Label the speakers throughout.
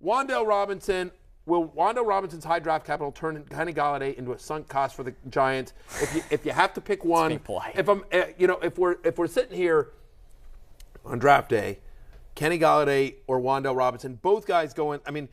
Speaker 1: Wandel Robinson. Will Wandel Robinson's high draft capital turn Kenny Golladay into a sunk cost for the Giants? If you have to pick one, if we're sitting here on draft day, Kenny Golladay or Wandel Robinson, both guys going. I mean,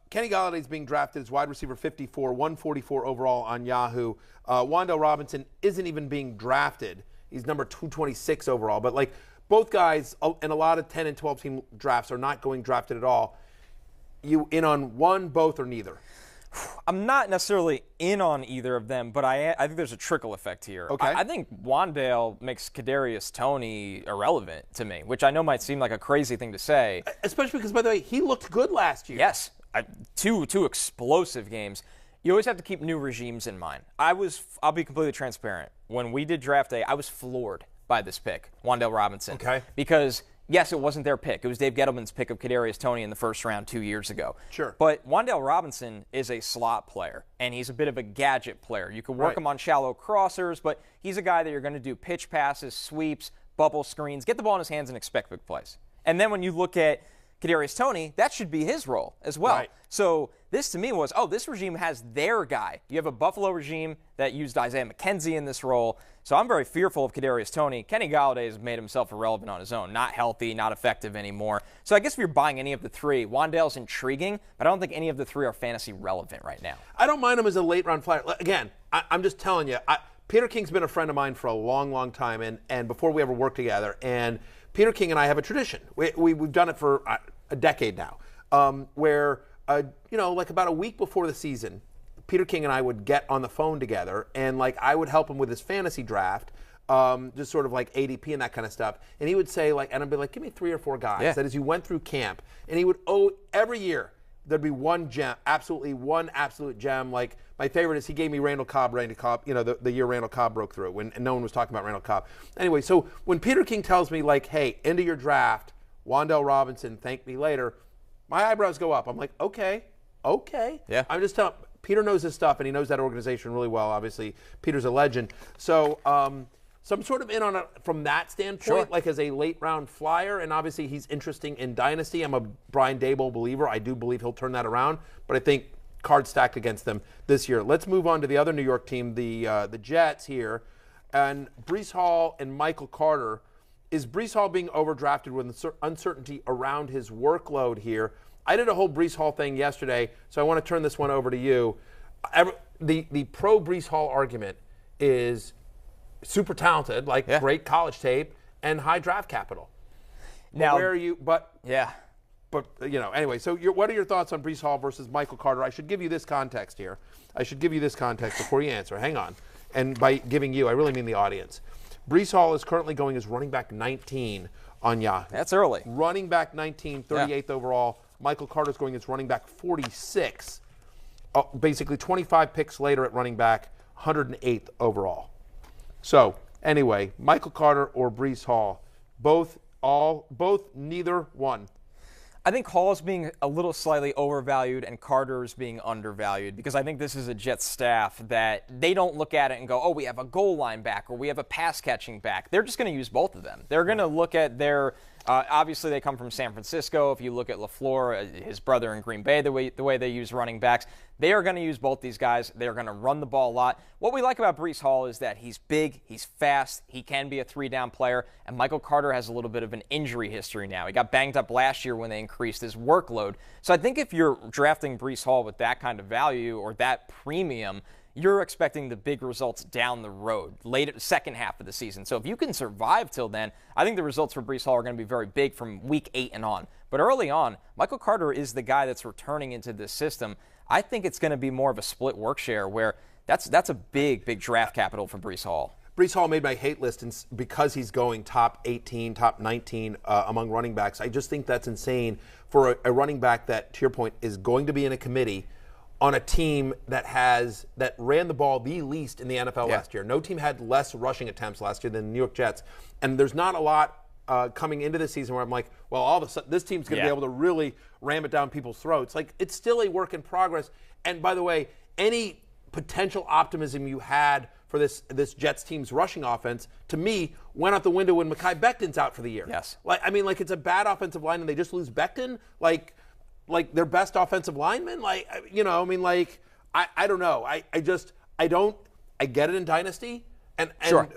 Speaker 1: Kenny Golladay is being drafted as wide receiver 54, 144 overall on Yahoo. Wandel Robinson isn't even being drafted. He's number 226 overall. But like both guys in a lot of 10 and 12 team drafts are not going drafted at all. You in on one, both, or neither?
Speaker 2: I'm not necessarily in on either of them, but I think there's a trickle effect here.
Speaker 1: Okay.
Speaker 2: I think Wandale makes Kadarius Toney irrelevant to me, which I know might seem like a crazy thing to say.
Speaker 1: Especially because, by the way, he looked good last year.
Speaker 2: Yes, two explosive games. You always have to keep new regimes in mind. I'll be completely transparent. When we did draft day, I was floored by this pick, Wandale Robinson.
Speaker 1: Okay.
Speaker 2: Because yes, it wasn't their pick. It was Dave Gettleman's pick of Kadarius Toney in the first round 2 years ago.
Speaker 1: Sure.
Speaker 2: But Wandale Robinson is a slot player, and he's a bit of a gadget player. You can work him on shallow crossers, but he's a guy that you're going to do pitch passes, sweeps, bubble screens, get the ball in his hands and expect big plays. And then when you look at Kadarius Toney, that should be his role as well.
Speaker 1: Right.
Speaker 2: So this to me was, this regime has their guy. You have a Buffalo regime that used Isaiah McKenzie in this role. So I'm very fearful of Kadarius Toney. Kenny Golladay has made himself irrelevant on his own. Not healthy, not effective anymore. So I guess if you're buying any of the three, Wandale's intriguing, but I don't think any of the three are fantasy relevant right now.
Speaker 1: I don't mind him as a late-round flyer. Again, I'm just telling you, Peter King's been a friend of mine for a long, long time, and before we ever worked together. And Peter King and I have a tradition. We've done it for a decade now, where, like about a week before the season, Peter King and I would get on the phone together, and like I would help him with his fantasy draft, just sort of like ADP and that kind of stuff. And he would say and I'd be like, give me 3 or 4 guys that as you went through camp, and he would every year there'd be one gem, one absolute gem. Like my favorite is he gave me Randall Cobb, the year Randall Cobb broke through, and no one was talking about Randall Cobb. Anyway, so when Peter King tells me like, hey, end of your draft, Wandale Robinson, thank me later, my eyebrows go up. I'm like, okay.
Speaker 2: Yeah.
Speaker 1: I'm just telling. Peter knows his stuff, and he knows that organization really well. Obviously, Peter's a legend. So I'm sort of in on it from that standpoint, like as a late-round flyer, and obviously he's interesting in Dynasty. I'm a Brian Daboll believer. I do believe he'll turn that around, but I think cards stacked against them this year. Let's move on to the other New York team, the Jets here, and Breece Hall and Michael Carter. Is Breece Hall being overdrafted with uncertainty around his workload here? I did a whole Breece Hall thing yesterday, so I want to turn this one over to you. The pro Breece Hall argument is super talented, great college tape, and high draft capital.
Speaker 2: Now,
Speaker 1: where are you? Anyway. So, what are your thoughts on Breece Hall versus Michael Carter? I should give you this context here. Before you answer. Hang on. And by giving you, I really mean the audience. Breece Hall is currently going as running back 19 on Yahoo.
Speaker 2: That's early.
Speaker 1: Running back 19, 38th overall. Michael Carter's going as running back 46. Basically 25 picks later at running back, 108th overall. So, anyway, Michael Carter or Breece Hall, both, neither one.
Speaker 2: I think Hall's being a little slightly overvalued and Carter's being undervalued because I think this is a Jets staff that they don't look at it and go, we have a goal line back or we have a pass catching back. They're just going to use both of them. They're going to look at their obviously they come from San Francisco. If you look at LaFleur, his brother in Green Bay, the way they use running backs, they are going to use both these guys. They're going to run the ball a lot. What we like about Breece Hall is that he's big, he's fast, he can be a 3-down player, and Michael Carter has a little bit of an injury history now. He got banged up last year when they increased his workload. So I think if you're drafting Breece Hall with that kind of value or that premium, you're expecting the big results down the road, late second half of the season. So if you can survive till then, I think the results for Breece Hall are going to be very big from week 8 and on. But early on, Michael Carter is the guy that's returning into this system. I think it's going to be more of a split work share where that's a big draft capital for Breece Hall.
Speaker 1: Breece Hall made my hate list because he's going top 18, top 19 among running backs. I just think that's insane for a running back that, to your point, is going to be in a committee on a team that ran the ball the least in the NFL last year. No team had less rushing attempts last year than the New York Jets. And there's not a lot coming into the season where I'm like, well, all of a sudden this team's going to be able to really ram it down people's throats. Like, it's still a work in progress. And by the way, any potential optimism you had for this Jets team's rushing offense, to me, went out the window when Mekhi Becton's out for the year.
Speaker 2: Yes.
Speaker 1: It's a bad offensive line and they just lose Becton. like their best offensive lineman? Like, you know, I mean, like, I don't know. I get it in Dynasty, and
Speaker 2: Sure.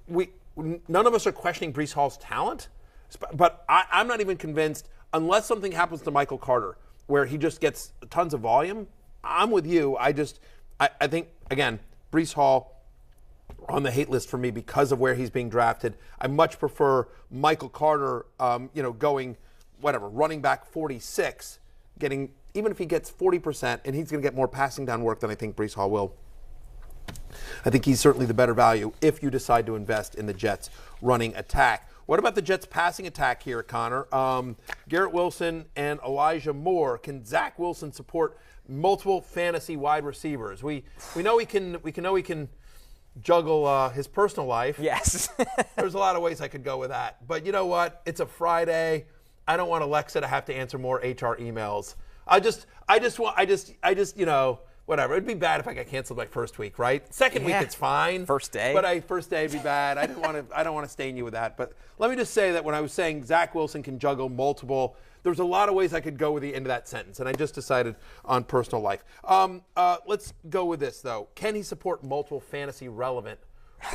Speaker 1: we none of us are questioning Breece Hall's talent, but I'm not even convinced unless something happens to Michael Carter where he just gets tons of volume. I'm with you. I think, again, Breece Hall on the hate list for me because of where he's being drafted. I much prefer Michael Carter, going, running back 46, getting, even if he gets 40%, and he's going to get more passing down work than I think Breece Hall will. I think he's certainly the better value if you decide to invest in the Jets' running attack. What about the Jets' passing attack here, Connor? Garrett Wilson and Elijah Moore. Can Zach Wilson support multiple fantasy wide receivers? We know he can juggle his personal life.
Speaker 2: Yes.
Speaker 1: There's a lot of ways I could go with that. But you know what? It's a Friday. I don't want Alexa to have to answer more HR emails. Whatever. It'd be bad if I got canceled my first week, right? Second week, it's fine.
Speaker 2: First day.
Speaker 1: But first day would be bad. I don't want to stain you with that. But let me just say that when I was saying Zach Wilson can juggle multiple, there's a lot of ways I could go with the end of that sentence, and I just decided on personal life. Let's go with this, though. Can he support multiple fantasy relevant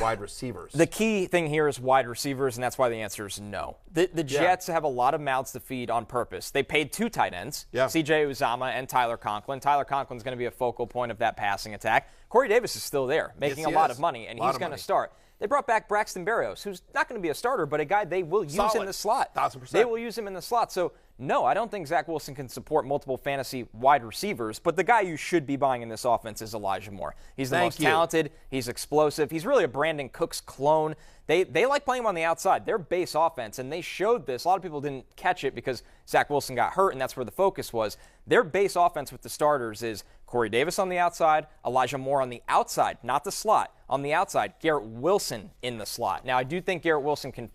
Speaker 1: wide receivers?
Speaker 2: The key thing here is wide receivers, and that's why the answer is no. The Jets have a lot of mouths to feed on purpose. They paid 2 tight ends, C.J. Uzomah and Tyler Conklin. Tyler Conklin's going to be a focal point of that passing attack. Corey Davis is still there, making a lot of money, and he's going to start. They brought back Braxton Berrios, who's not going to be a starter, but a guy they will use in the slot.
Speaker 1: 1,000%.
Speaker 2: They will use him in the slot. So, no, I don't think Zach Wilson can support multiple fantasy wide receivers, but the guy you should be buying in this offense is Elijah Moore. He's the most talented. He's explosive. He's really a Brandon Cooks clone. They like playing him on the outside. Their base offense, and they showed this. A lot of people didn't catch it because Zach Wilson got hurt, and that's where the focus was. Their base offense with the starters is Corey Davis on the outside, Elijah Moore on the outside, not the slot. On the outside, Garrett Wilson in the slot. Now, I do think Garrett Wilson can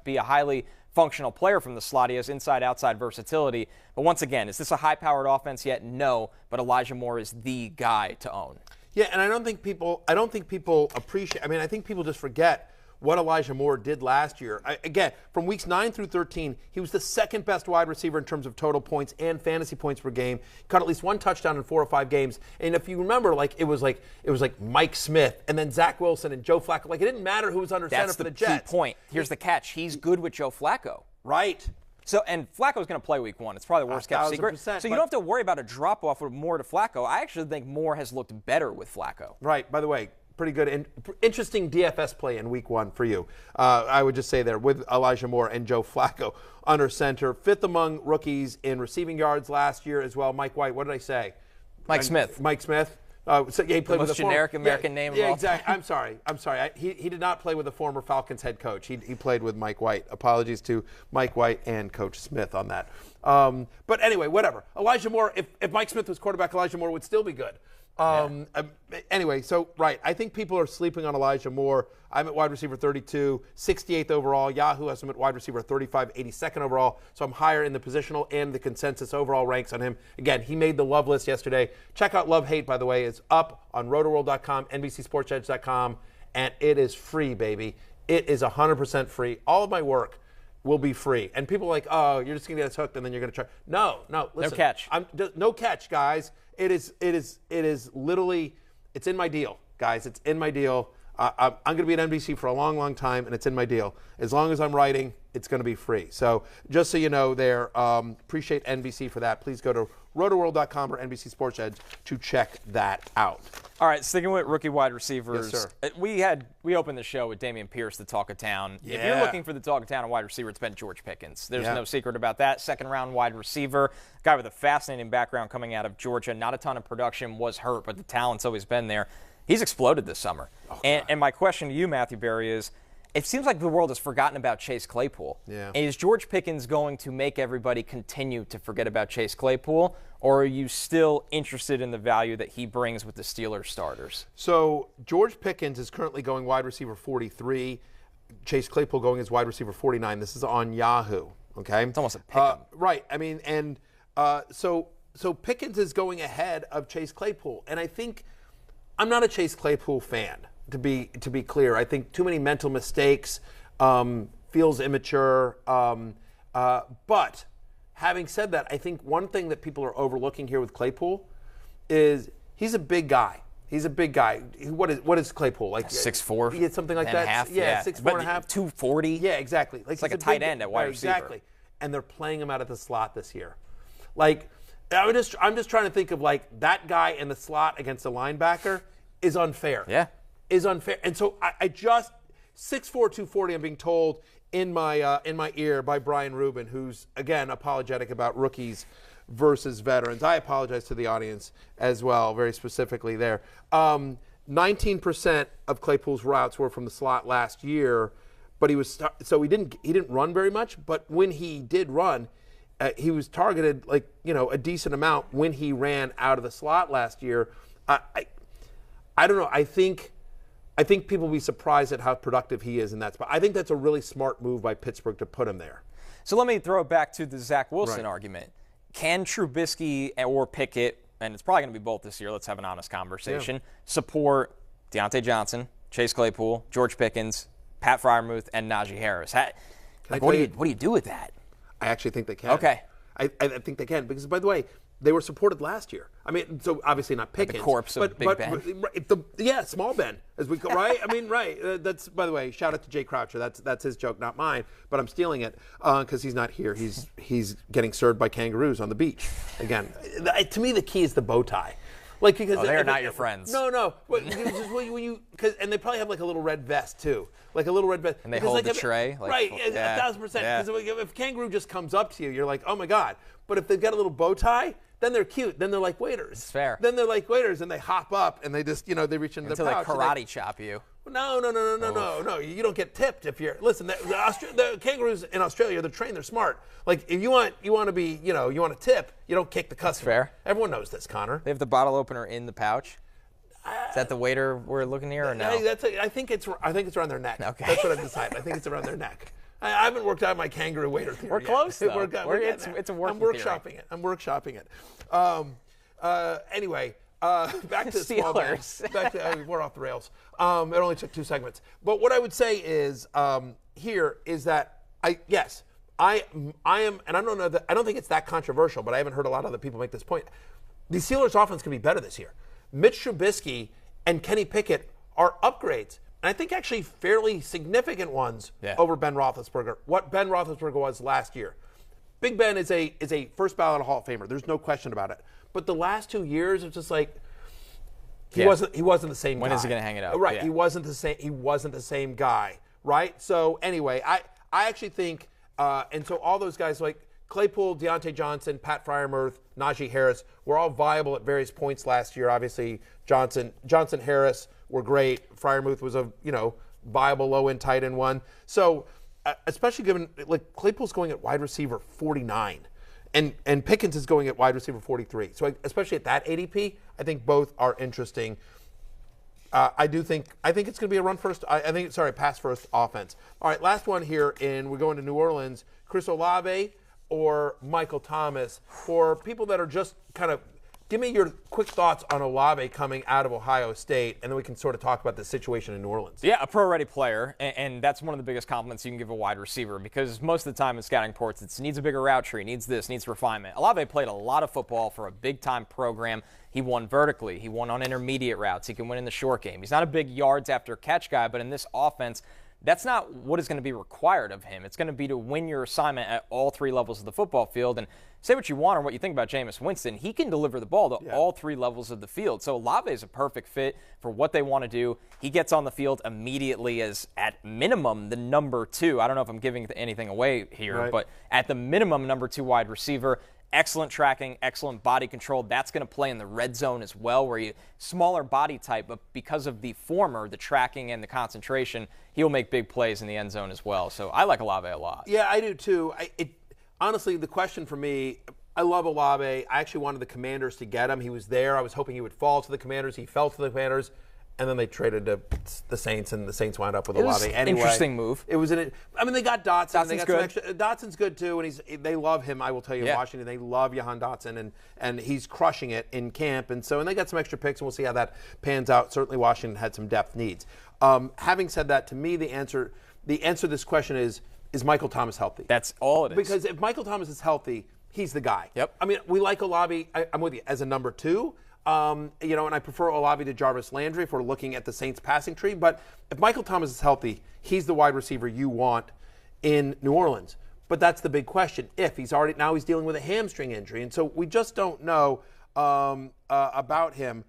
Speaker 2: be a highly functional player from the slot. He has inside-outside versatility. But once again, is this a high-powered offense yet? No, but Elijah Moore is the guy to own.
Speaker 1: Yeah, and I don't think people appreciate. I mean, I think people just forget what Elijah Moore did last year. Again, from weeks 9 through 13, he was the second best wide receiver in terms of total points and fantasy points per game. Caught at least 1 touchdown in 4 or 5 games. And if you remember, it was like Mike Smith and then Zach Wilson and Joe Flacco. Like, it didn't matter who was under center for the Jets.
Speaker 2: That's the key point. Here's the catch. He's good with Joe Flacco.
Speaker 1: Right.
Speaker 2: So, and Flacco's going to play week 1. It's probably the worst kept secret. So you don't have to worry about a drop-off with Moore to Flacco. I actually think Moore has looked better with Flacco.
Speaker 1: Right. By the way, pretty good and interesting DFS play in week 1 for you. I would just say there with Elijah Moore and Joe Flacco under center. 5th among rookies in receiving yards last year as well. Mike White, what did I say?
Speaker 2: Mike Smith.
Speaker 1: Mike Smith. He played
Speaker 2: the most generic American name of all.
Speaker 1: Yeah, exactly. I'm sorry. He did not play with the former Falcons head coach. He played with Mike White. Apologies to Mike White and Coach Smith on that. But anyway, whatever. Elijah Moore, if Mike Smith was quarterback, Elijah Moore would still be good. Anyway, so, right, I think people are sleeping on Elijah Moore. I'm at wide receiver 32, 68th overall. Yahoo has him at wide receiver 35, 82nd overall. So I'm higher in the positional and the consensus overall ranks on him. Again, he made the love list yesterday. Check out Love Hate, by the way. It's up on rotoworld.com, NBCSportsEdge.com, and it is free, baby. It is 100% free. All of my work will be free. And people are like, oh, you're just going to get us hooked and then you're going to try. No, listen.
Speaker 2: No catch.
Speaker 1: No catch, guys. It is literally, it's in my deal, guys. It's in my deal. I'm going to be at NBC for a long, long time, and it's in my deal. As long as I'm writing, it's going to be free. So just so you know there, appreciate NBC for that. Please go to rotoworld.com or NBC Sports Edge to check that out.
Speaker 2: All right, sticking with rookie wide receivers.
Speaker 1: Yes, sir.
Speaker 2: We opened the show with Dameon Pierce, the talk of town.
Speaker 1: Yeah.
Speaker 2: If you're looking for the talk of town and wide receiver, it's been George Pickens. There's no secret about that. Second-round wide receiver, guy with a fascinating background coming out of Georgia. Not a ton of production, was hurt, but the talent's always been there. He's exploded this summer. Oh, and my question to you, Matthew Berry, is it seems like the world has forgotten about Chase Claypool.
Speaker 1: Yeah.
Speaker 2: Is George Pickens going to make everybody continue to forget about Chase Claypool, or are you still interested in the value that he brings with the Steelers starters?
Speaker 1: So George Pickens is currently going wide receiver 43. Chase Claypool going as wide receiver 49. This is on Yahoo. Okay,
Speaker 2: it's almost a pick 'em.
Speaker 1: Right. I mean, and so Pickens is going ahead of Chase Claypool, and I think I'm not a Chase Claypool fan. To be clear, I think too many mental mistakes, feels immature. But having said that, I think one thing that people are overlooking here with Claypool is he's a big guy. He's a big guy. What is Claypool? Like
Speaker 2: 6'4"?
Speaker 1: Yeah, something like that.
Speaker 2: Half,
Speaker 1: yeah, 6'4.5".
Speaker 2: 240.
Speaker 1: Yeah, exactly.
Speaker 2: It's like a tight end at wide receiver.
Speaker 1: Exactly. And they're playing him out of the slot this year. Like, I'm just trying to think of like that guy in the slot against a linebacker is unfair.
Speaker 2: Yeah.
Speaker 1: Is unfair. And so I just 6'4", 240. I'm being told in my ear by Brian Rubin, who's again apologetic about rookies versus veterans. I apologize to the audience as well, very specifically there. 19% of Claypool's routes were from the slot last year, but he didn't run very much. But when he did run, he was targeted like a decent amount when he ran out of the slot last year. I don't know. I think people will be surprised at how productive he is in that spot. I think that's a really smart move by Pittsburgh to put him there.
Speaker 2: So let me throw it back to the Zach Wilson argument. Can Trubisky or Pickett, and it's probably going to be both this year, let's have an honest conversation, support Deontay Johnson, Chase Claypool, George Pickens, Pat Freiermuth, and Najee Harris? What do you do with that?
Speaker 1: I actually think they can.
Speaker 2: Okay.
Speaker 1: I think they can because, by the way, they were supported last year. I mean, so obviously not Pickens.
Speaker 2: The corpse of Big Ben.
Speaker 1: Small Ben, as we call, right? I mean, right. That's, by the way, shout out to Jay Croucher. That's his joke, not mine. But I'm stealing it because he's not here. He's getting served by kangaroos on the beach. Again, to me, the key is the bow tie. Like because
Speaker 2: they're not your friends.
Speaker 1: No. And they probably have like a little red vest too, like a little red vest.
Speaker 2: And they hold the tray.
Speaker 1: Right, 1,000%. Because if a kangaroo just comes up to you, you're like, oh my god. But if they've got a little bow tie, then they're cute. Then they're like waiters.
Speaker 2: It's fair.
Speaker 1: Then they're like waiters, and they hop up and they just they reach into their pouch.
Speaker 2: Until they karate chop you.
Speaker 1: No. You don't get tipped if you're. Listen, the kangaroos in Australia, they're trained, they're smart. Like if you want to be, you want to tip, you don't kick the customer.
Speaker 2: Fair.
Speaker 1: Everyone knows this, Connor.
Speaker 2: They have the bottle opener in the pouch. Is that the waiter we're looking here or no?
Speaker 1: I think it's around their neck.
Speaker 2: Okay.
Speaker 1: That's what I've decided. I think it's around their neck. I haven't worked out my kangaroo waiter theory.
Speaker 2: We're close, though.
Speaker 1: It's
Speaker 2: a working
Speaker 1: theory. I'm workshopping it. Anyway, back to Steelers. We're off the rails. It only took 2 segments. But what I would say is here is that I am, and I don't think it's that controversial, but I haven't heard a lot of other people make this point. The Steelers' offense can be better this year. Mitch Trubisky and Kenny Pickett are upgrades. And I think actually fairly significant ones over Ben Roethlisberger. What Ben Roethlisberger was last year. Big Ben is a first ballot Hall of Famer. There's no question about it. But the last 2 years, it's just like he wasn't the same guy.
Speaker 2: When is he going to hang it up?
Speaker 1: Right.
Speaker 2: Yeah.
Speaker 1: He wasn't the same guy. Right. So anyway, I actually think and so all those guys like Claypool, Deontay Johnson, Pat Freiermuth, Najee Harris were all viable at various points last year. Obviously, Johnson, Harris were great. Freiermuth was a viable low-end tight end one. So especially given like Claypool's going at wide receiver 49, and Pickens is going at wide receiver 43. So especially at that ADP, I think both are interesting. I think it's going to be a pass first offense. All right, last one here, and we're going to New Orleans. Chris Olave or Michael Thomas. For people that are just kind of, give me your quick thoughts on Olave coming out of Ohio State, and then we can sort of talk about the situation in New Orleans.
Speaker 2: Yeah, a pro-ready player, and that's one of the biggest compliments you can give a wide receiver because most of the time in scouting reports, it needs a bigger route tree, needs this, needs refinement. Olave played a lot of football for a big-time program. He won vertically. He won on intermediate routes. He can win in the short game. He's not a big yards after catch guy, but in this offense, that's not what is going to be required of him. It's going to be to win your assignment at all 3 levels of the football field. And say what you want or what you think about Jameis Winston, he can deliver the ball to all 3 levels of the field. So Olave is a perfect fit for what they want to do. He gets on the field immediately as, at minimum, the number 2. I don't know if I'm giving anything away here, but at the minimum, number 2 wide receiver. Excellent tracking, excellent body control. That's going to play in the red zone as well, where smaller body type, but because of the former, the tracking and the concentration, he'll make big plays in the end zone as well. So I like Olave a lot.
Speaker 1: Yeah, I do too. Honestly, the question for me, I love Olave. I actually wanted the Commanders to get him. He was there. I was hoping he would fall to the Commanders. He fell to the Commanders. And then they traded to the Saints, and the Saints wound up with Olave anyway.
Speaker 2: Interesting move.
Speaker 1: It was they got Dotson. They got
Speaker 2: good.
Speaker 1: some extra. Dotson's good too, and they love him. I will tell you, in Washington, they love Jahan Dotson, and he's crushing it in camp. And they got some extra picks, and we'll see how that pans out. Certainly, Washington had some depth needs. Having said that, to me, the answer to this question is Michael Thomas healthy?
Speaker 2: That's all it is.
Speaker 1: Because if Michael Thomas is healthy, he's the guy.
Speaker 2: Yep.
Speaker 1: I mean, we like Olave, I'm with you, as a number 2. And I prefer Olave to Jarvis Landry if we're looking at the Saints passing tree. But if Michael Thomas is healthy, he's the wide receiver you want in New Orleans. But that's the big question. If he's now he's dealing with a hamstring injury. And so we just don't know about him.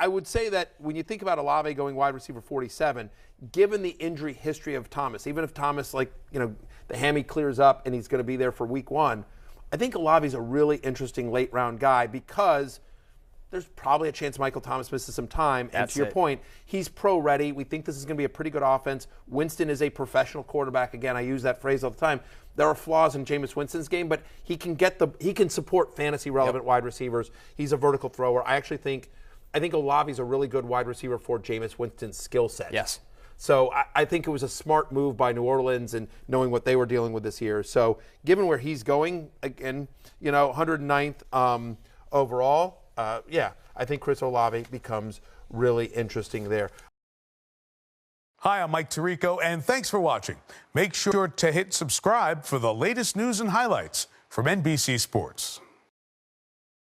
Speaker 1: I would say that when you think about Olave going wide receiver 47, given the injury history of Thomas, even if Thomas, the hammy clears up and he's going to be there for week 1, I think Olave's a really interesting late round guy because there's probably a chance Michael Thomas misses some time. And to your point, he's pro ready. We think this is going to be a pretty good offense. Winston is a professional quarterback. Again, I use that phrase all the time. There are flaws in Jameis Winston's game, but he can support fantasy relevant wide receivers. He's a vertical thrower. I think Olave's a really good wide receiver for Jameis Winston's skill set.
Speaker 2: Yes.
Speaker 1: So I think it was a smart move by New Orleans and knowing what they were dealing with this year. So given where he's going, again, 109th overall, I think Chris Olave becomes really interesting there.
Speaker 3: Hi, I'm Mike Tirico, and thanks for watching. Make sure to hit subscribe for the latest news and highlights from NBC Sports.